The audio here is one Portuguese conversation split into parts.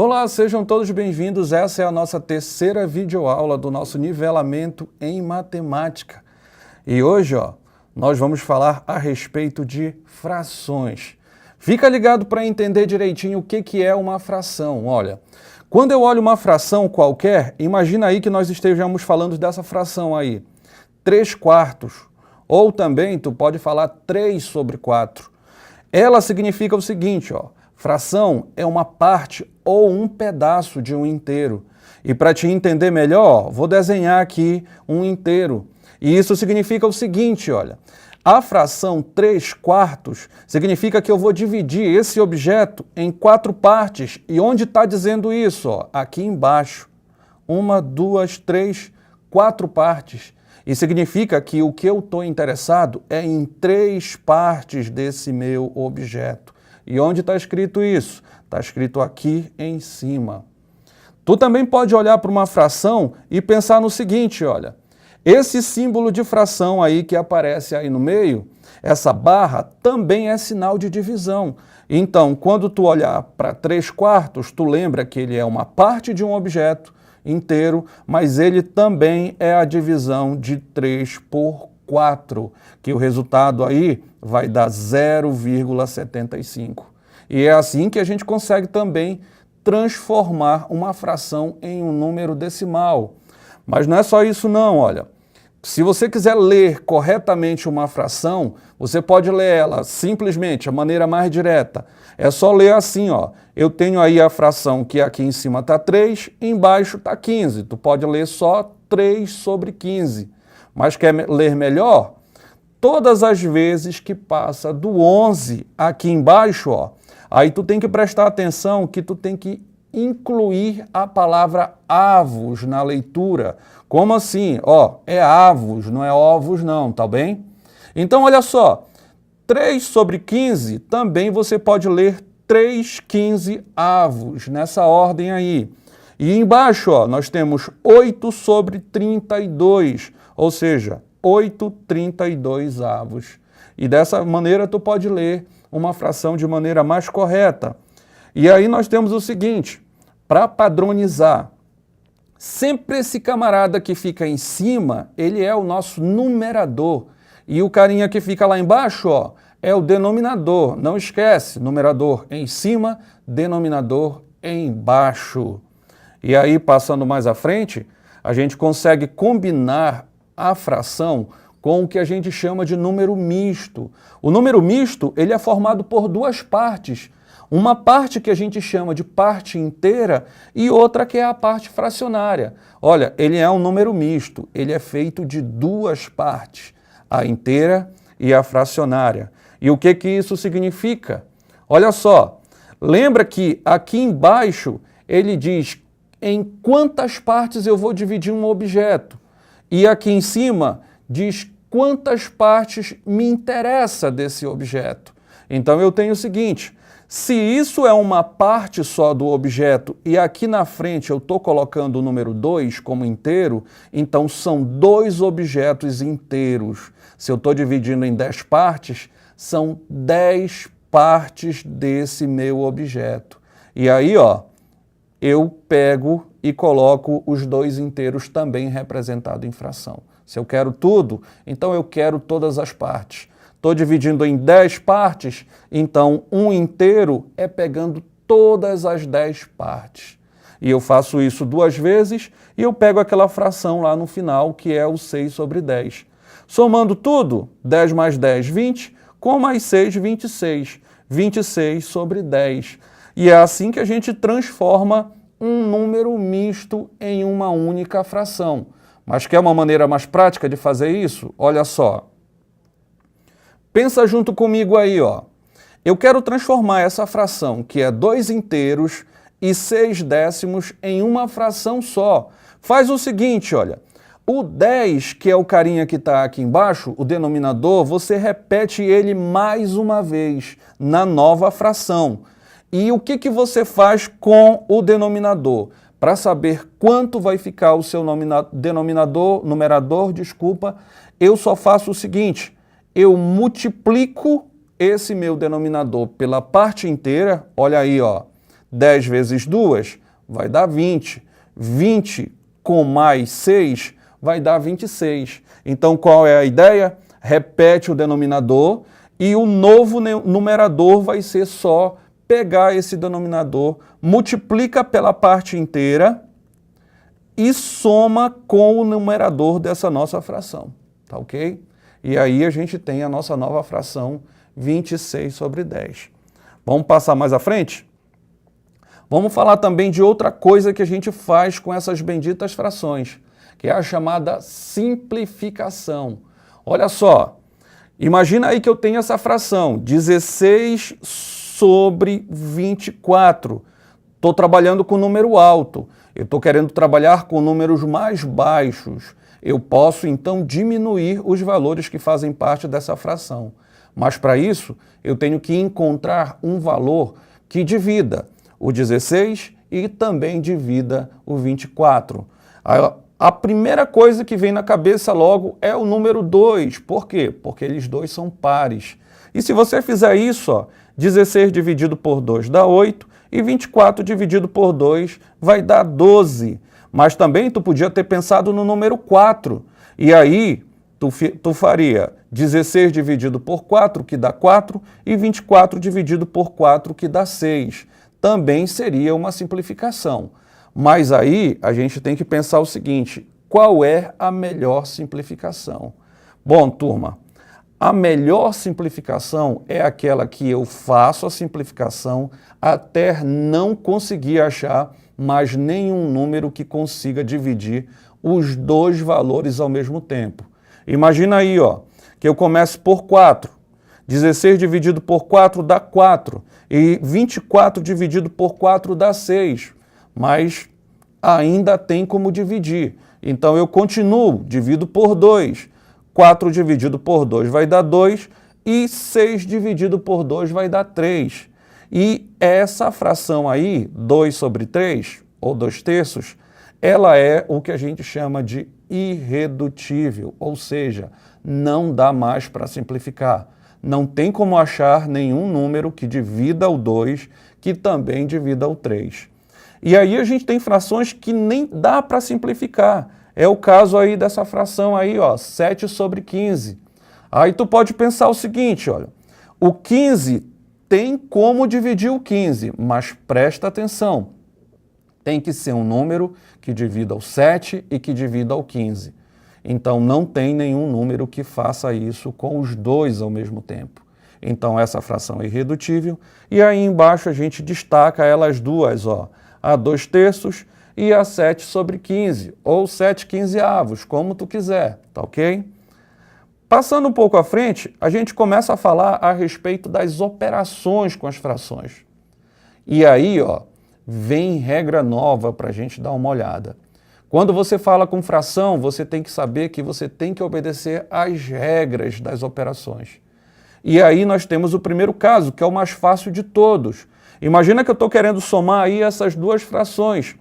Olá, sejam todos bem-vindos. Essa é a nossa terceira videoaula do nosso nivelamento em matemática. E hoje, nós vamos falar a respeito de frações. Fica ligado para entender direitinho o que é uma fração. Olha, quando eu olho uma fração qualquer, imagina aí que nós estejamos falando dessa fração aí, 3/4, ou também tu pode falar 3/4. Ela significa o seguinte, fração é uma parte ou um pedaço de um inteiro. E para te entender melhor, vou desenhar aqui um inteiro. E isso significa o seguinte, olha, a fração 3/4 significa que eu vou dividir esse objeto em 4 partes. E onde está dizendo isso? Aqui embaixo. 1, 2, 3, 4 partes. E significa que o que eu estou interessado é em 3 partes desse meu objeto. E onde está escrito isso? Está escrito aqui em cima. Tu também pode olhar para uma fração e pensar no seguinte, olha, esse símbolo de fração aí que aparece aí no meio, essa barra também é sinal de divisão. Então, quando tu olhar para 3/4, tu lembra que ele é uma parte de um objeto inteiro, mas ele também é a divisão de 3 por 4, que o resultado aí vai dar 0,75. E é assim que a gente consegue também transformar uma fração em um número decimal. Mas não é só isso não, olha. Se você quiser ler corretamente uma fração, você pode ler ela simplesmente, a maneira mais direta. É só ler assim, eu tenho aí a fração que aqui em cima está 3, embaixo está 15. Tu pode ler só 3/15. Mas quer ler melhor? Todas as vezes que passa do 11 aqui embaixo, aí tu tem que prestar atenção que tu tem que incluir a palavra avos na leitura. Como assim? É avos, não é ovos não, tá bem? Então, olha só, 3/15 também você pode ler 3/15 avos, nessa ordem aí. E embaixo, nós temos 8/32, ou seja, 8/32 avos. E dessa maneira tu pode ler uma fração de maneira mais correta. E aí nós temos o seguinte, para padronizar, sempre esse camarada que fica em cima, ele é o nosso numerador. E o carinha que fica lá embaixo, é o denominador. Não esquece, numerador em cima, denominador embaixo. E aí, passando mais à frente, a gente consegue combinar a fração com o que a gente chama de número misto. O número misto, ele é formado por 2 partes. Uma parte que a gente chama de parte inteira e outra que é a parte fracionária. Olha, ele é um número misto, ele é feito de 2 partes, a inteira e a fracionária. E o que isso significa? Olha só, lembra que aqui embaixo ele diz em quantas partes eu vou dividir um objeto. E aqui em cima diz quantas partes me interessa desse objeto. Então eu tenho o seguinte, se isso é uma parte só do objeto e aqui na frente eu estou colocando o número 2 como inteiro, então são 2 objetos inteiros. Se eu estou dividindo em 10 partes, são 10 partes desse meu objeto. E aí, eu pego e coloco os 2 inteiros também representados em fração. Se eu quero tudo, então eu quero todas as partes. Estou dividindo em 10 partes, então um inteiro é pegando todas as 10 partes. E eu faço isso 2 vezes e eu pego aquela fração lá no final, que é o 6/10. Somando tudo, 10 mais 10, 20, com mais 6, 26. 26/10. E é assim que a gente transforma um número misto em uma única fração. Mas quer uma maneira mais prática de fazer isso? Olha só. Pensa junto comigo aí, Eu quero transformar essa fração, que é 2 inteiros e 6 décimos, em uma fração só. Faz o seguinte, olha. O 10, que é o carinha que está aqui embaixo, o denominador, você repete ele mais uma vez na nova fração. E o que você faz com o denominador? Para saber quanto vai ficar o seu numerador, eu só faço o seguinte, eu multiplico esse meu denominador pela parte inteira, olha aí, 10 vezes 2 vai dar 20. 20 com mais 6 vai dar 26. Então, qual é a ideia? Repete o denominador e o novo numerador vai ser só pegar esse denominador, multiplica pela parte inteira e soma com o numerador dessa nossa fração, tá ok? E aí a gente tem a nossa nova fração 26 sobre 10. Vamos passar mais à frente? Vamos falar também de outra coisa que a gente faz com essas benditas frações, que é a chamada simplificação. Olha só, imagina aí que eu tenho essa fração, 16 sobre 24. Estou trabalhando com número alto, eu estou querendo trabalhar com números mais baixos. Eu posso, então, diminuir os valores que fazem parte dessa fração. Mas, para isso, eu tenho que encontrar um valor que divida o 16 e também divida o 24. A primeira coisa que vem na cabeça logo é o número 2. Por quê? Porque eles dois são pares. E se você fizer isso, ó, 16 dividido por 2 dá 8 e 24 dividido por 2 vai dar 12. Mas também tu podia ter pensado no número 4. E aí tu faria 16 dividido por 4, que dá 4, e 24 dividido por 4, que dá 6. Também seria uma simplificação. Mas aí a gente tem que pensar o seguinte, qual é a melhor simplificação? Bom, turma, a melhor simplificação é aquela que eu faço a simplificação até não conseguir achar mais nenhum número que consiga dividir os dois valores ao mesmo tempo. Imagina aí, ó, que eu começo por 4. 16 dividido por 4 dá 4. E 24 dividido por 4 dá 6. Mas ainda tem como dividir. Então eu continuo, divido por 2. 4 dividido por 2 vai dar 2 e 6 dividido por 2 vai dar 3. E essa fração aí, 2 sobre 3, ou 2/3, ela é o que a gente chama de irredutível, ou seja, não dá mais para simplificar. Não tem como achar nenhum número que divida o 2, que também divida o 3. E aí a gente tem frações que nem dá para simplificar. É o caso aí dessa fração aí, ó, 7 sobre 15. Aí tu pode pensar o seguinte, olha, o 15 tem como dividir o 15, mas presta atenção, tem que ser um número que divida o 7 e que divida o 15. Então não tem nenhum número que faça isso com os dois ao mesmo tempo. Então essa fração é irredutível e aí embaixo a gente destaca elas duas, ó, a 2/3 e a 7 sobre 15, ou 7/15, como tu quiser, tá ok? Passando um pouco à frente, a gente começa a falar a respeito das operações com as frações. E aí, ó, vem regra nova para a gente dar uma olhada. Quando você fala com fração, você tem que saber que você tem que obedecer às regras das operações. E aí nós temos o primeiro caso, que é o mais fácil de todos. Imagina que eu estou querendo somar aí essas duas frações.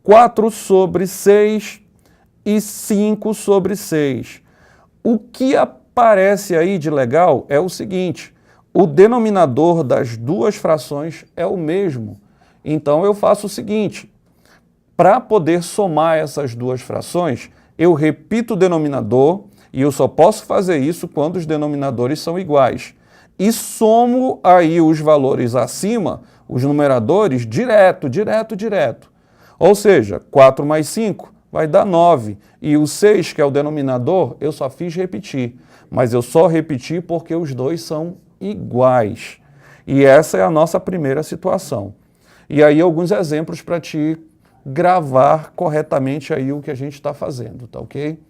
4 sobre 6 e 5 sobre 6. O que aparece aí de legal é o seguinte, o denominador das duas frações é o mesmo. Então eu faço o seguinte, para poder somar essas duas frações, eu repito o denominador e eu só posso fazer isso quando os denominadores são iguais. E somo aí os valores acima, os numeradores, direto. Ou seja, 4 mais 5 vai dar 9. E o 6, que é o denominador, eu só fiz repetir. Mas eu só repeti porque os dois são iguais. E essa é a nossa primeira situação. E aí alguns exemplos para te gravar corretamente aí o que a gente está fazendo, tá ok?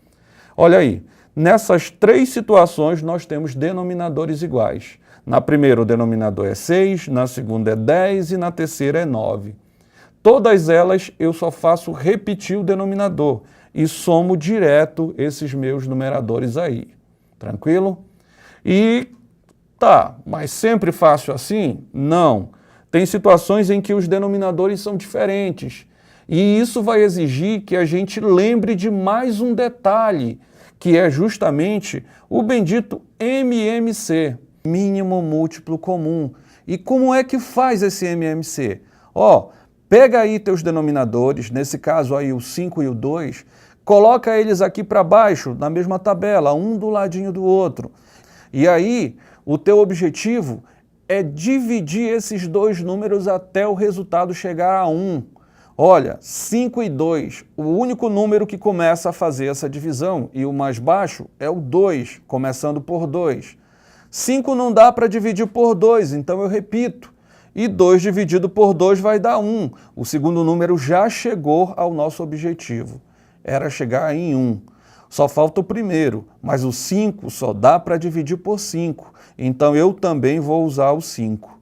Olha aí, nessas três situações nós temos denominadores iguais. Na primeira o denominador é 6, na segunda é 10 e na terceira é 9. Todas elas eu só faço repetir o denominador e somo direto esses meus numeradores aí. Tranquilo? E tá, mas sempre fácil assim? Não. Tem situações em que os denominadores são diferentes. E isso vai exigir que a gente lembre de mais um detalhe, que é justamente o bendito MMC, mínimo múltiplo comum. E como é que faz esse MMC? Ó, pega aí teus denominadores, nesse caso aí o 5 e o 2, coloca eles aqui para baixo, na mesma tabela, um do ladinho do outro. E aí, o teu objetivo é dividir esses dois números até o resultado chegar a 1. Olha, 5 e 2, o único número que começa a fazer essa divisão, e o mais baixo é o 2, começando por 2. 5 não dá para dividir por 2, então eu repito. E 2 dividido por 2 vai dar 1. O segundo número já chegou ao nosso objetivo. Era chegar em 1. Só falta o primeiro, mas o 5 só dá para dividir por 5. Então eu também vou usar o 5.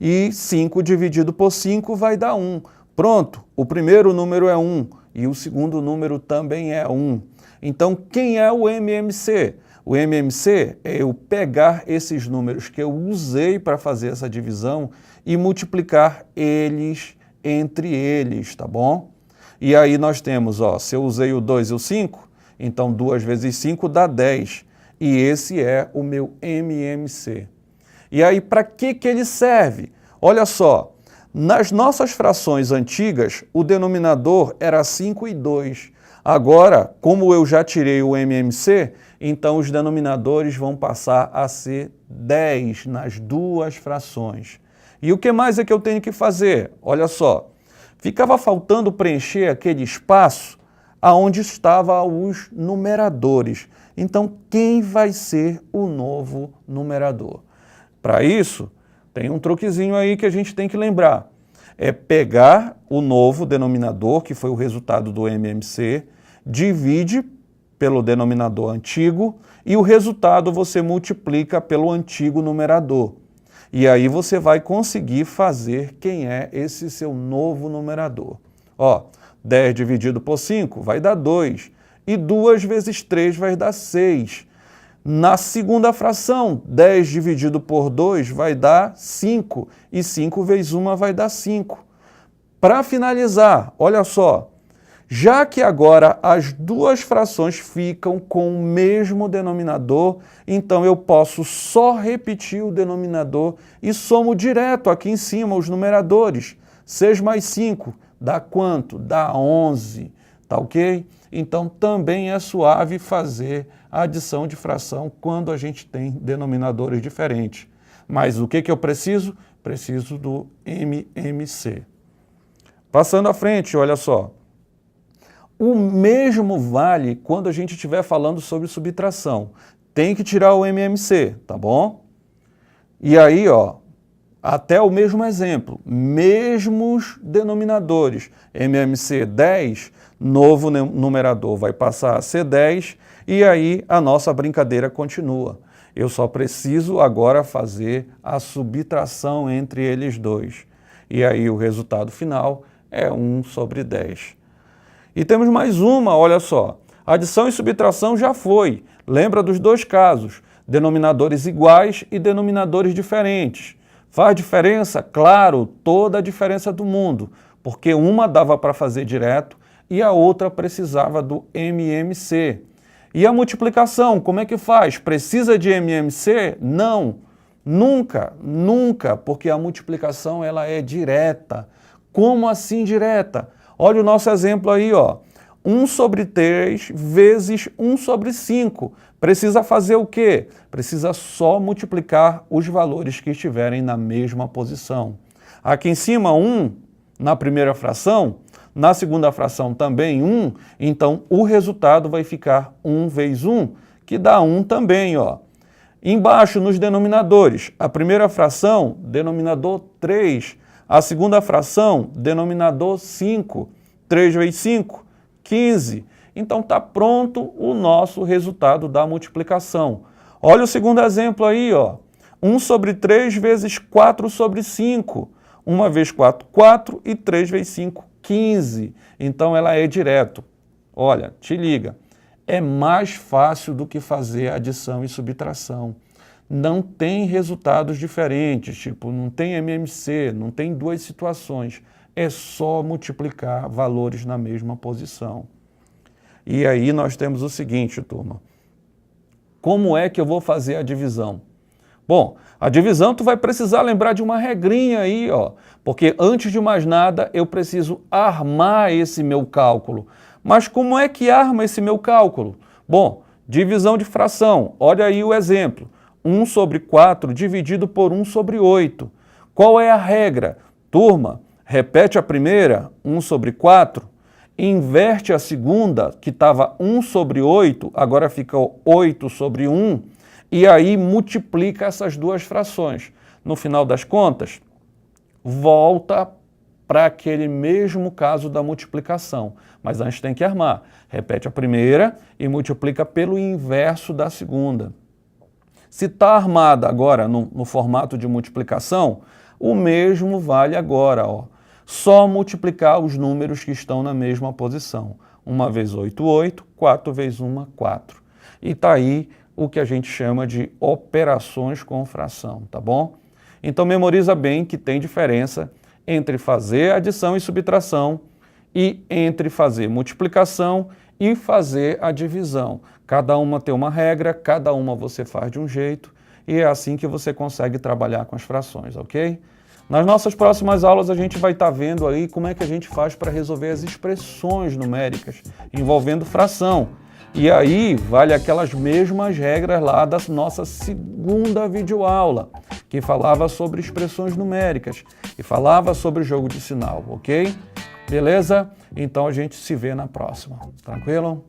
E 5 dividido por 5 vai dar 1. Pronto, o primeiro número é 1 e o segundo número também é 1. Então, quem é o MMC? O MMC é eu pegar esses números que eu usei para fazer essa divisão e multiplicar eles entre eles, tá bom? E aí nós temos, ó, se eu usei o 2 e o 5, então 2 vezes 5 dá 10. E esse é o meu MMC. E aí, para que ele serve? Olha só. Nas nossas frações antigas, o denominador era 5 e 2. Agora, como eu já tirei o MMC, então os denominadores vão passar a ser 10 nas duas frações. E o que mais é que eu tenho que fazer? Olha só, ficava faltando preencher aquele espaço aonde estavam os numeradores. Então, quem vai ser o novo numerador? Para isso, tem um truquezinho aí que a gente tem que lembrar. É pegar o novo denominador, que foi o resultado do MMC, divide pelo denominador antigo e o resultado você multiplica pelo antigo numerador. E aí você vai conseguir fazer quem é esse seu novo numerador. Ó, 10 dividido por 5 vai dar 2. E 2 vezes 3 vai dar 6. Na segunda fração, 10 dividido por 2 vai dar 5, e 5 vezes 1 vai dar 5. Para finalizar, olha só, já que agora as duas frações ficam com o mesmo denominador, então eu posso só repetir o denominador e somo direto aqui em cima os numeradores. 6 mais 5 dá quanto? Dá 11, tá ok? Então também é suave fazer a adição de fração quando a gente tem denominadores diferentes. Mas o que eu preciso? Preciso do MMC. Passando à frente, olha só. O mesmo vale quando a gente estiver falando sobre subtração. Tem que tirar o MMC, tá bom? E aí, ó, até o mesmo exemplo, mesmos denominadores. MMC 10, novo numerador vai passar a ser 10, e aí a nossa brincadeira continua. Eu só preciso agora fazer a subtração entre eles dois. E aí o resultado final é 1 sobre 10. E temos mais uma, olha só. Adição e subtração já foi. Lembra dos dois casos, denominadores iguais e denominadores diferentes. Faz diferença? Claro, toda a diferença do mundo, porque uma dava para fazer direto e a outra precisava do MMC. E a multiplicação, como é que faz? Precisa de MMC? Não, nunca, nunca, porque a multiplicação ela é direta. Como assim direta? Olha o nosso exemplo aí, ó. 1 sobre 3 vezes 1 sobre 5. Precisa fazer o quê? Precisa só multiplicar os valores que estiverem na mesma posição. Aqui em cima, 1 na primeira fração, na segunda fração também 1, então o resultado vai ficar 1 vezes 1, que dá 1 também, ó. Embaixo, nos denominadores, a primeira fração, denominador 3, a segunda fração, denominador 5, 3 vezes 5, 15. Então está pronto o nosso resultado da multiplicação. Olha o segundo exemplo aí, ó. 1 sobre 3 vezes 4 sobre 5. 1 vezes 4, 4 e 3 vezes 5, 15. Então ela é direto. Olha, te liga. É mais fácil do que fazer adição e subtração. Não tem resultados diferentes, tipo, não tem MMC, não tem duas situações. É só multiplicar valores na mesma posição. E aí nós temos o seguinte, turma. Como é que eu vou fazer a divisão? Bom, A divisão tu vai precisar lembrar de uma regrinha aí, ó, porque antes de mais nada eu preciso armar esse meu cálculo. Mas como é que arma esse meu cálculo? Bom, divisão de fração, olha aí o exemplo. 1 sobre 4 dividido por 1 sobre 8. Qual é a regra? Turma, repete a primeira, 1 sobre 4, inverte a segunda, que estava 1 sobre 8, agora fica 8 sobre 1, e aí multiplica essas duas frações. No final das contas, volta para aquele mesmo caso da multiplicação. Mas antes tem que armar. Repete a primeira e multiplica pelo inverso da segunda. Se está armada agora no formato de multiplicação, o mesmo vale agora, ó. Só multiplicar os números que estão na mesma posição. 1 vezes 8, 8, 4 vezes 1, 4. E está aí o que a gente chama de operações com fração, tá bom? Então memoriza bem que tem diferença entre fazer adição e subtração e entre fazer multiplicação e fazer a divisão. Cada uma tem uma regra, cada uma você faz de um jeito e é assim que você consegue trabalhar com as frações, ok? Nas nossas próximas aulas a gente vai estar vendo aí como é que a gente faz para resolver as expressões numéricas envolvendo fração. E aí vale aquelas mesmas regras lá da nossa segunda videoaula, que falava sobre expressões numéricas e falava sobre o jogo de sinal, ok? Beleza? Então a gente se vê na próxima. Tranquilo?